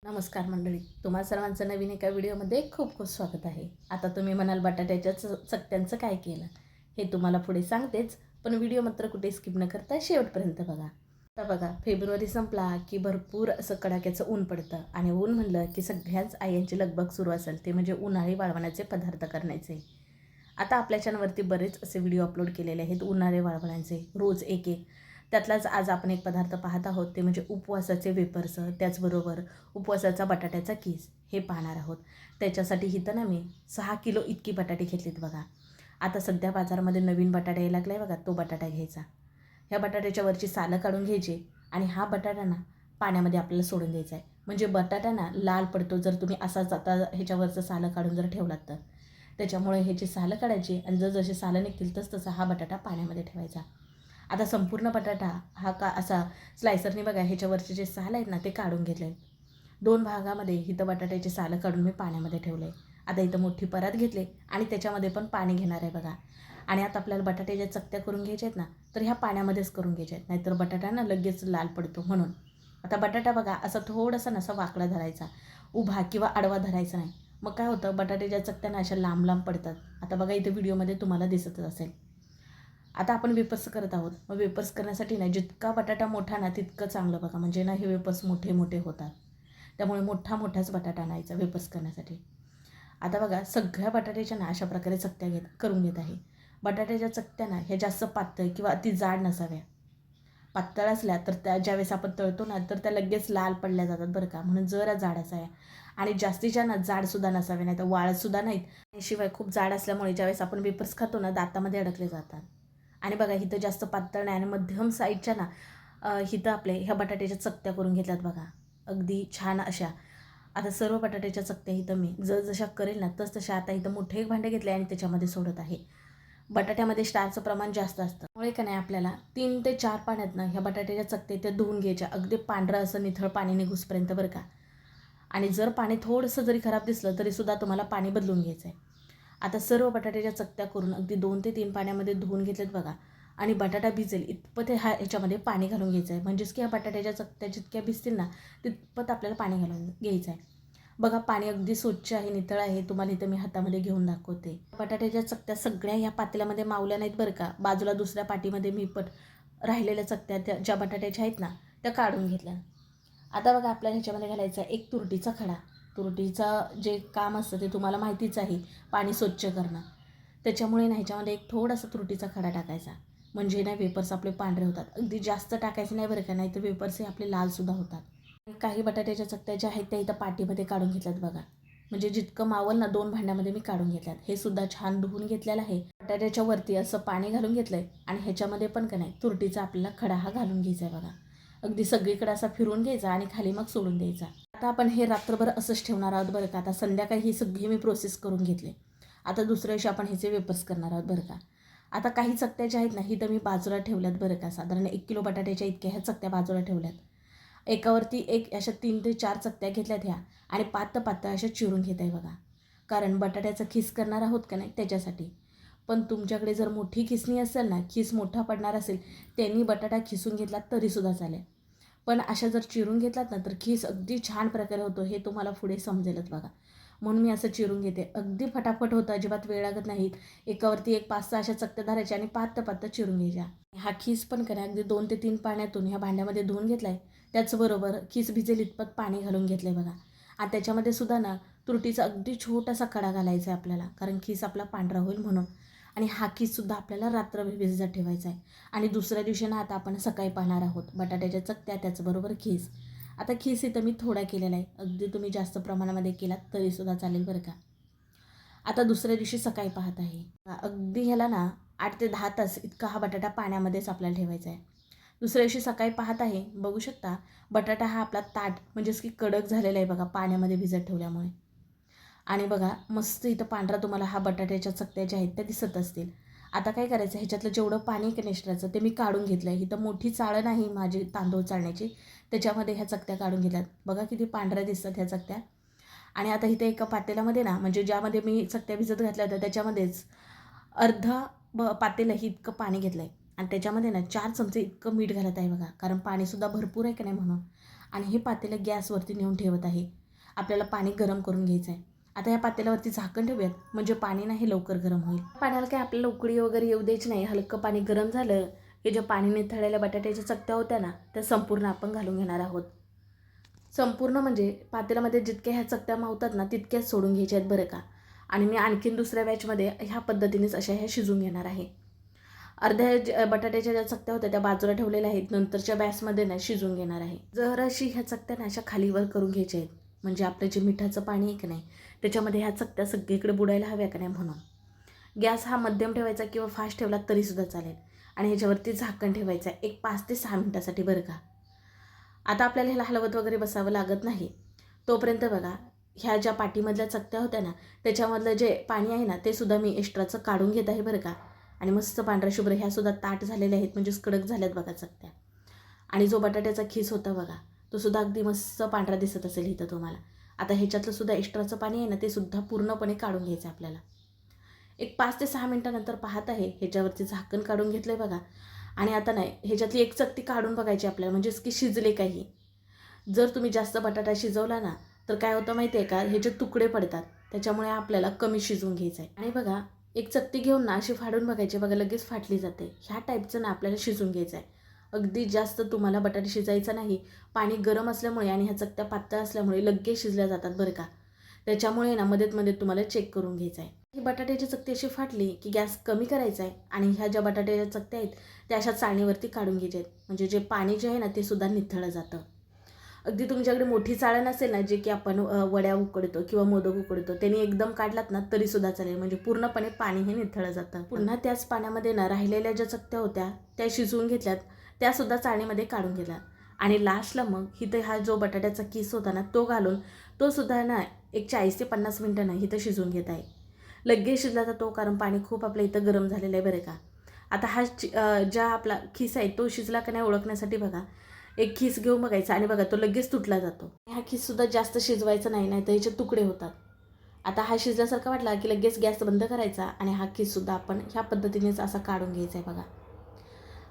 नमस्कार मंडळी, तुम्हा सर्वांचं नवीन एका व्हिडिओमध्ये खूप खूप स्वागत आहे. आता तुम्ही म्हणाल बटाट्याच्या चकत्यांचं काय केलं, हे तुम्हाला पुढे सांगतेच, पण व्हिडिओ मात्र कुठे स्किप न करता शेवटपर्यंत बघा. आता बघा, फेब्रुवारी संपला की भरपूर असं कडाक्याचं ऊन पडतं आणि ऊन म्हणलं की सगळ्याच आयांची लगबग सुरू असेल, ते म्हणजे उन्हाळी वाळवणाचे पदार्थ करण्याचे. आता आपल्या चॅनलवरती बरेच असे व्हिडिओ अपलोड केलेले आहेत उन्हाळी वाळवणाचे, रोज एक एक. त्यातलाच आज आपण एक पदार्थ पाहत आहोत, ते म्हणजे उपवासाचे वेपर्स, त्याचबरोबर उपवासाचा बटाट्याचा कीस हे पाहणार आहोत. त्याच्यासाठी इथं ना मी 6 किलो इतकी बटाटे घेतलीत बघा. आता सध्या बाजारामध्ये नवीन बटाटा यायला लागला आहे बघा, तो बटाटा घ्यायचा. ह्या बटाट्याच्या वरची सालं काढून घ्यायची आणि हा बटाटा ना पाण्यामध्ये आपल्याला सोडून द्यायचा आहे. म्हणजे बटाटा ना लाल पडतो जर तुम्ही असाच आता ह्याच्यावरचं सालं काढून जर ठेवलात तर. त्याच्यामुळे ह्याची सालं काढायची आणि जसे सालं निघतील तसं हा बटाटा पाण्यामध्ये ठेवायचा. आता संपूर्ण बटाटा हा का असा स्लायसरने बघा ह्याच्यावरचे जे साल आहेत ना ते काढून घेतले. 2 भागामध्ये इथं बटाट्याचे सालं काढून मी पाण्यामध्ये ठेवले. आता इथं मोठी परात घेतली आणि त्याच्यामध्ये पण पाणी घेणार आहे बघा. आणि आता आपल्याला बटाट्याच्या चकत्या करून घ्यायच्या आहेत ना, तर ह्या पाण्यामध्येच करून घ्यायच्या आहेत, नाहीतर बटाटा ना लगेच लाल पडतो म्हणून. आता बटाटा बघा असा थोडासा नसा वाकडा धरायचा, उभा किंवा आडवा धरायचा नाही. मग काय होतं, बटाट्याच्या चकत्या ना अशा लांब लांब पडतात. आता बघा इथे व्हिडिओमध्ये तुम्हाला दिसतच असेल. आता आपण वेपर्स करत आहोत. मग वेपर्स करण्यासाठी ना जितका बटाटा मोठा ना तितकं चांगलं बघा, म्हणजे ना हे वेपर्स मोठे मोठे होतात. त्यामुळे मोठाच बटाटा आणायचा वेपर्स करण्यासाठी. आता बघा सगळ्या बटाट्याच्या ना अशा प्रकारे चकत्या करून घेत आहे. बटाट्याच्या चकत्या ना ह्या जास्त पातळ किंवा अति जाड नसाव्या. पातळ असल्या तर त्या ज्यावेळेस आपण तळतो ना तर त्या लगेच लाल पडल्या जातात बरं का, म्हणून जरा जाड असाव्या. आणि जास्तीच्या ना जाडसुद्धा नसाव्या, नाही तर वाळतसुद्धा नाहीत. शिवाय खूप जाड असल्यामुळे ज्यावेळेस आपण वेपर्स खातो ना दातामध्ये अडकले जातात. आणि बघा इथं जास्त पातळ नाही आणि मध्यम साईजच्या ना इथं आपले ह्या बटाट्याच्या चकत्या करून घेतल्यात बघा, अगदी छान अशा. आता सर्व बटाट्याच्या चकत्या इथं मी जशा करेल ना तशा आता इथं मोठे एक भांडे घेतले आणि त्याच्यामध्ये सोडत आहे. बटाट्यामध्ये स्टारचं प्रमाण जास्त असतं, त्यामुळे का नाही आपल्याला 3 ते 4 पाण्यात ना ह्या बटाट्याच्या चकत्या त्या धुवून घ्यायच्या, अगदी पांढरं असं निथळ पाणी निघूसपर्यंत बरं का. आणि जर पाणी थोडंसं जरी खराब दिसलं तरीसुद्धा तुम्हाला पाणी बदलून घ्यायचं आहे. आता सर्व बटाट्याच्या चकत्या करून अगदी 2 ते 3 पाण्यामध्ये धुवून घेतलेत बघा. आणि बटाटा भिजेल इतपत ह्याच्यामध्ये पाणी घालून घ्यायचं आहे, म्हणजेच की ह्या बटाट्याच्या चकत्या जितक्या भिजतील ना तितपत आपल्याला पाणी घालून घ्यायचं आहे. बघा पाणी अगदी स्वच्छ आहे, नितळ आहे. तुम्हाला इथं मी हातामध्ये घेऊन दाखवते. बटाट्याच्या चकत्या सगळ्या ह्या पातेल्यामध्ये मावल्या नाहीत बरं का. बाजूला दुसऱ्या पाटीमध्ये मी राहिलेल्या चकत्या त्या ज्या बटाट्याच्या आहेत ना त्या काढून घेतल्या. आता बघा आपल्याला ह्याच्यामध्ये घालायचा आहे एक तुरटीचा खडा. तुरटीचं जे काम असतं ते तुम्हाला माहितीच आहे, पाणी स्वच्छ करणं. त्याच्यामुळे ना ह्याच्यामध्ये एक थोडासा तुरटीचा खडा टाकायचा, म्हणजे ना वेपर्स आपले पांढरे होतात. अगदी जास्त टाकायचं नाही बरं का, नाही तर वेपर्स हे आपले लालसुद्धा होतात. काही बटाट्याच्या चकत्या ज्या आहेत त्या इथं पाटीमध्ये काढून घेतल्यात बघा, म्हणजे जितकं मावल ना 2 भांड्यामध्ये मी काढून घेतल्यात. हे सुद्धा छान धुवून घेतलेलं आहे. बटाट्याच्या वरती असं पाणी घालून घेतलं आहे आणि ह्याच्यामध्ये पण का नाही तुरटीचा आपल्याला खडा हा घालून घ्यायचा आहे बघा. अगदी सगळीकडे असा फिरवून घ्यायचा आणि खाली मग सोडून द्यायचा. आता आपण हे रात्रभर असंच ठेवणार आहोत बरं का. आता संध्याकाळी ही सगळी मी प्रोसेस करून घेतले. आता दुसऱ्या दिवशी आपण ह्याचे वेपर्स करणार आहोत बरं का. आता काही चकत्या ज्या आहेत ना ही तर मी बाजूला ठेवल्यात बरं का. साधारण 1 किलो बटाट्याच्या इतक्या ह्या चकत्या बाजूला ठेवल्यात. एकावरती एक अशा 3 ते 4 चकत्या घेतल्यात ह्या आणि पातळ अशा चिरून घेत आहे बघा. कारण बटाट्याचा खीस करणार आहोत का नाही त्याच्यासाठी. पण तुमच्याकडे जर मोठी खिसणी असेल ना, खीस मोठा पडणार असेल, त्यांनी बटाटा खिसून घेतला तरीसुद्धा चालेल. पण अशा जर चिरून घेतलात ना तर खीस अगदी छान प्रकारे होतो, हे तुम्हाला पुढे समजेलच बघा. म्हणून मी असं चिरून घेते, अगदी फटाफट होतं, अजिबात वेळ लागत नाहीत. एकावरती एक 5-6 अशा चकत्या धरायच्या आणि पातळ चिरून घ्यायच्या. हा खीस पण करा अगदी 2 ते 3 पाण्यातून ह्या भांड्यामध्ये धुवून घेतला आहे. त्याचबरोबर खीस भिजेल इतपत पाणी घालून घेतलं आहे बघा. आणि त्याच्यामध्ये सुद्धा ना तुरटीचा अगदी छोटासा खडा घालायचा आहे आपल्याला, कारण खीस आपला पांढरा होईल म्हणून. आणि हा खीससुद्धा आपल्याला रात्रभर भिजत ठेवायचा आहे. आणि दुसऱ्या दिवशी ना आता आपण सकाळी पाहणार आहोत बटाट्याच्या चकत्या, त्याचबरोबर खीस. आता खीस इथं मी थोडा केलेला आहे, अगदी तुम्ही जास्त प्रमाणामध्ये केलात तरीसुद्धा चालेल बरं का. आता दुसऱ्या दिवशी सकाळी पाहत आहे, अगदी ह्याला ना 8 ते 10 तास इतका हा बटाटा पाण्यामध्येच आपल्याला ठेवायचा आहे. दुसऱ्या दिवशी सकाळी पाहत आहे, बघू शकता बटाटा हा आपला ताट म्हणजेच की कडक झालेला आहे बघा पाण्यामध्ये भिजत ठेवल्यामुळे. आणि बघा मस्त इथं पांढरा तुम्हाला हा बटाट्याच्या चकत्या ज्या आहेत त्या दिसत असतील. आता काय करायचं, ह्याच्यातलं जेवढं पाणी कनिस्ट्राचं ते मी काढून घेतलं आहे. इथं मोठी चाळण नाही माझी तांदूळ चाळण्याची, त्याच्यामध्ये ह्या चकत्या काढून घेतल्यात. बघा किती पांढऱ्या दिसतात ह्या चकत्या. आणि आता इथे एका पातेल्यामध्ये ना, म्हणजे ज्यामध्ये मी चकत्या भिजत घातल्या होत्या त्याच्यामध्येच अर्धा पातेलं ही इतकं पाणी घेतलं आहे. आणि त्याच्यामध्ये ना 4 चमचे इतकं मीठ घालत आहे बघा, कारण पाणीसुद्धा भरपूर आहे का नाही म्हणून. आणि हे पातेलं गॅसवरती नेऊन ठेवत आहे. आपल्याला पाणी गरम करून घ्यायचं आहे. आता या पातेल्यावरती झाकण ठेवूयात, म्हणजे पाणी ना हे लवकर गरम होईल. पाण्याला काय आपल्याला उकळी वगैरे येऊ द्यायची नाही. हलकं पाणी गरम झालं की जे पाणी निथळलेल्या बटाट्याच्या चकत्या होत्या ना, त्या संपूर्ण आपण घालून घेणार आहोत. संपूर्ण म्हणजे पातेल्यामध्ये जितक्या ह्या चकत्या मावतात ना तितक्याच सोडून घ्यायच्या आहेत बरं का. आणि मी आणखीन दुसऱ्या बॅचमध्ये ह्या पद्धतीनेच अशा ह्या शिजून घेणार आहे. अर्ध्या बटाट्याच्या ज्या चकत्या होत्या त्या बाजूला ठेवलेल्या आहेत. नंतरच्या बॅचमध्ये ना शिजून घेणार आहे. जराशी ह्या चकत्या ना अशा खालीवर करून घ्यायच्या आहेत, म्हणजे आपलं जे मिठाचं पाणी आहे की नाही त्याच्यामध्ये ह्या चकत्या सगळीकडे बुडायला हव्या का नाही म्हणून. गॅस हा मध्यम ठेवायचा किंवा फास्ट ठेवला तरीसुद्धा चालेल. आणि ह्याच्यावरती झाकण ठेवायचं आहे एक 5 ते 6 मिनटासाठी बरं का. आता आपल्याला ह्याला हलवत वगैरे बसावं लागत नाही. तोपर्यंत बघा ह्या ज्या पाटीमधल्या चकत्या होत्या ना त्याच्यामधलं जे पाणी आहे ना ते सुद्धा मी एक्स्ट्राचं काढून घेत आहे बरं का. आणि मस्त पांढऱ्या शुभ्र ह्या सुद्धा ताट झालेल्या आहेत, म्हणजेच कडक झाल्यात बघा चकत्या. आणि जो बटाट्याचा खीस होता बघा तो सुद्धा अगदी मस्त पांढरा दिसत असेल इथं तुम्हाला. आता ह्याच्यातलं सुद्धा एक्स्ट्राचं पाणी आहे ना ते सुद्धा पूर्णपणे काढून घ्यायचं आपल्याला. एक 5 ते 6 मिनटानंतर पाहत आहे ह्याच्यावरती झाकण काढून घेतलं आहे बघा. आणि आता नाही ह्याच्यातली एक चकती काढून बघायची आपल्याला, म्हणजेच की शिजले काही. जर तुम्ही जास्त बटाटा शिजवला ना तर काय होतं माहिती आहे का, ह्याचे तुकडे पडतात. त्याच्यामुळे आपल्याला कमी शिजवून घ्यायचं आहे. आणि बघा एक चकती घेऊन ना अशी फाडून बघायची बघा, लगेच फाटली जाते. ह्या टाईपचं ना आपल्याला शिजवून घ्यायचं आहे. अगदी जास्त तुम्हाला बटाटे शिजायचा नाही. पाणी गरम असल्यामुळे आणि ह्या चकत्या पातळ असल्यामुळे लगेच शिजल्या जातात बरं का. त्याच्यामुळे ना मध्ये तुम्हाला चेक करून घ्यायचं आहे. ही बटाट्याची चकती अशी फाटली की गॅस कमी करायचा आहे आणि ह्या ज्या बटाट्याच्या चकत्या आहेत त्या अशा चाळणीवरती काढून घ्यायच्या आहेत, म्हणजे जे पाणी जे आहे ना ते सुद्धा निथळलं जातं. अगदी तुमच्याकडे मोठी चाळण नसेल ना, जे की आपण वड्या उकडतो किंवा मोदक उकडतो, त्यांनी एकदम काढलात ना तरीसुद्धा चालेल, म्हणजे पूर्णपणे पाणी हे निथळलं जातं. पुन्हा त्याच पाण्यामध्ये ना राहिलेल्या ज्या चकत्या होत्या त्या शिजवून घेतल्यात, त्यासुद्धा चाळणीमध्ये काढून घेतल्या. आणि लास्टला मग इथं हा जो बटाट्याचा किस होता ना तो घालून तो सुद्धा ना एक 40 ते 50 मिनटं ना इथं शिजवून घेत आहे. लगेच शिजला जातो कारण पाणी खूप आपल्या इथं गरम झालेलं आहे बरं का. आता हा ज्या आपला खिस आहे तो शिजला का नाही ओळखण्यासाठी बघा एक खिस घेऊन बघायचा आणि बघा तो लगेच तुटला जातो. हा खिससुद्धा जास्त शिजवायचा नाही, नाही तर ह्याचे तुकडे होतात. आता हा शिजल्यासारखा वाटला की लगेच गॅस बंद करायचा आणि हा खिससुद्धा आपण ह्या पद्धतीनेच असा काढून घ्यायचा आहे बघा.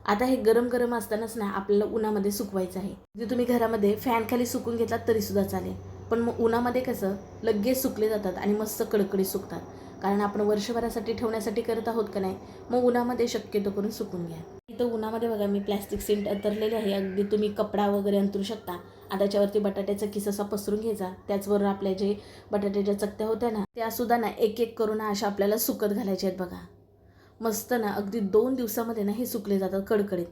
आता हे गरम गरम असतानाच ना आपल्याला उन्हामध्ये सुकवायचं आहे. जे तुम्ही घरामध्ये फॅन खाली सुकून घेतलात तरीसुद्धा चालेल, पण मग उन्हामध्ये कसं लगेच सुकले जातात आणि मस्त कडकडीत सुकतात. कारण आपण वर्षभरासाठी ठेवण्यासाठी करत आहोत का नाही, मग उन्हामध्ये शक्यतो करून सुकून घ्या. इथं उन्हामध्ये बघा मी प्लॅस्टिक सीट अंतरलेली आहे. अगदी तुम्ही कपडा वगैरे अंतरू शकता. आता त्याच्यावरती बटाट्याचा किस असा पसरून घ्यायचा. त्याचबरोबर आपल्या जे बटाट्याच्या चकत्या होत्या ना त्यासुद्धा ना एक एक करून अशा आपल्याला सुकत घालायच्या आहेत बघा. मस्त ना अगदी 2 दिवसामध्ये ना हे सुकले जातात कडकडीत.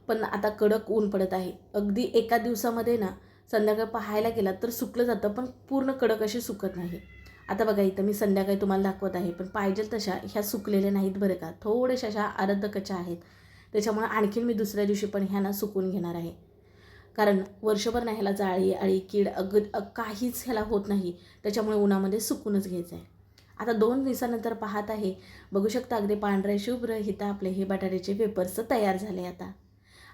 पण आता कडक ऊन पडत आहे. अगदी एका दिवसामध्ये ना संध्याकाळी पाहायला गेलात तर सुकलं जातं, पण पूर्ण कडक अशी सुकत नाही. आता बघा इथं मी संध्याकाळी तुम्हाला दाखवत आहे, पण पाहिजे तशा ह्या सुकलेल्या नाहीत बरं का. थोड्याशा अशा अर्धकच्च्या आहेत. त्याच्यामुळे आणखीन मी दुसऱ्या दिवशी पण ह्या ना सुकून घेणार आहे. कारण वर्षभर ना ह्याला जाळी अळी कीड काहीच ह्याला होत नाही. त्याच्यामुळे उन्हामध्ये सुकूनच घ्यायचं आहे. आता 2 दिवसानंतर पाहत आहे, बघू शकता अगदी पांढऱ्या शुभ्र इथं आपले हे बटाट्याचे वेफर्स तयार झाले आता.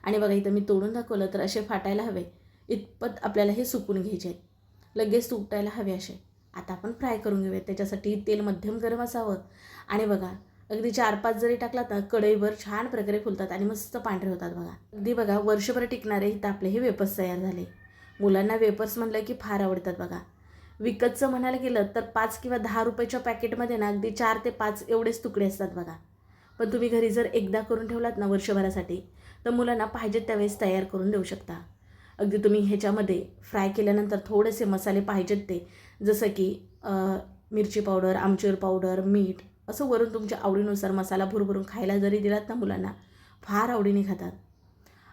आणि बघा इथं मी तोडून दाखवलं तर असे फाटायला हवे इतपत आपल्याला हे सुकून घ्यायचे आहेत. लगेच तुटायला हवे असे. आता आपण फ्राय करून घेऊयात. त्याच्यासाठी तेल मध्यम गरम असावं. आणि बघा अगदी 4-5 जरी टाकलात ना कढईभर छान प्रकारे फुलतात आणि मस्त पांढरे होतात बघा. अगदी बघा वर्षभर टिकणारे इथं आपले हे वेफर्स तयार झाले. मुलांना वेफर्स म्हटलं की फार आवडतात बघा. विकतचं म्हणायला गेलं तर 5 किंवा 10 रुपयाच्या पॅकेटमध्ये ना अगदी 4 ते 5 एवढेच तुकडे असतात बघा. पण तुम्ही घरी जर एकदा करून ठेवलात ना वर्षभरासाठी तर मुलांना पाहिजेत त्यावेळेस तयार करून देऊ शकता. अगदी तुम्ही ह्याच्यामध्ये फ्राय केल्यानंतर थोडेसे मसाले पाहिजेत ते, जसं की मिरची पावडर, आमचूर पावडर, मीठ असं वरून तुमच्या आवडीनुसार मसाला भरभरून खायला जरी दिलात ना मुलांना फार आवडीने खातात.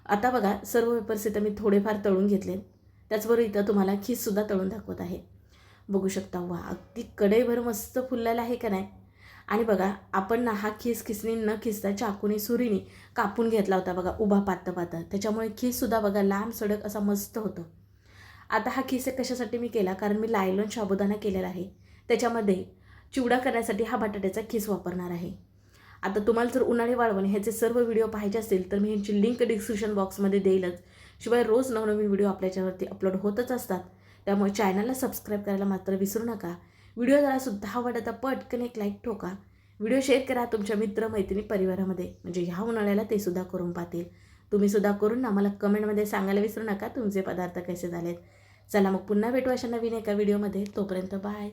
आता बघा सर्व वेफर्स इथं मी थोडेफार तळून घेतले. त्याचबरोबर इथं तुम्हाला खीससुद्धा तळून दाखवत आहे. बघू शकता वा अगदी कढईभर मस्त फुललेला आहे का नाही. आणि बघा आपण ना हा खिसणी न खिसता चाकूने सुरीने कापून घेतला होता बघा उभा पातळ. त्याच्यामुळे खीससुद्धा बघा लांब सडक असा मस्त होतो. आता हा खीस कशासाठी मी केला, कारण मी लायलॉन साबुदाणा केलेला आहे. त्याच्यामध्ये चिवडा करण्यासाठी हा बटाट्याचा खीस वापरणार आहे. आता तुम्हाला जर उन्हाळी वाळवण ह्याचे सर्व व्हिडिओ पाहिजे असतील तर मी ह्यांची लिंक डिस्क्रिप्शन बॉक्समध्ये देईलच. शिवाय रोज नवनवीन व्हिडिओ आपल्याच्यावरती अपलोड होतच असतात. त्यामुळे चॅनलला सबस्क्राईब करायला मात्र विसरू नका. व्हिडिओ जरासुद्धा आवडता पटकन एक लाईक ठोका. व्हिडिओ शेअर करा तुमच्या मित्र मैत्रिणी परिवारामध्ये, म्हणजे ह्या उन्हाळ्याला ते सुद्धा करून पाहतील. तुम्हीसुद्धा करून आम्हाला कमेंटमध्ये सांगायला विसरू नका तुमचे पदार्थ कसे झालेत. चला मग पुन्हा भेटू अशा नवीन एका व्हिडिओमध्ये. तोपर्यंत बाय.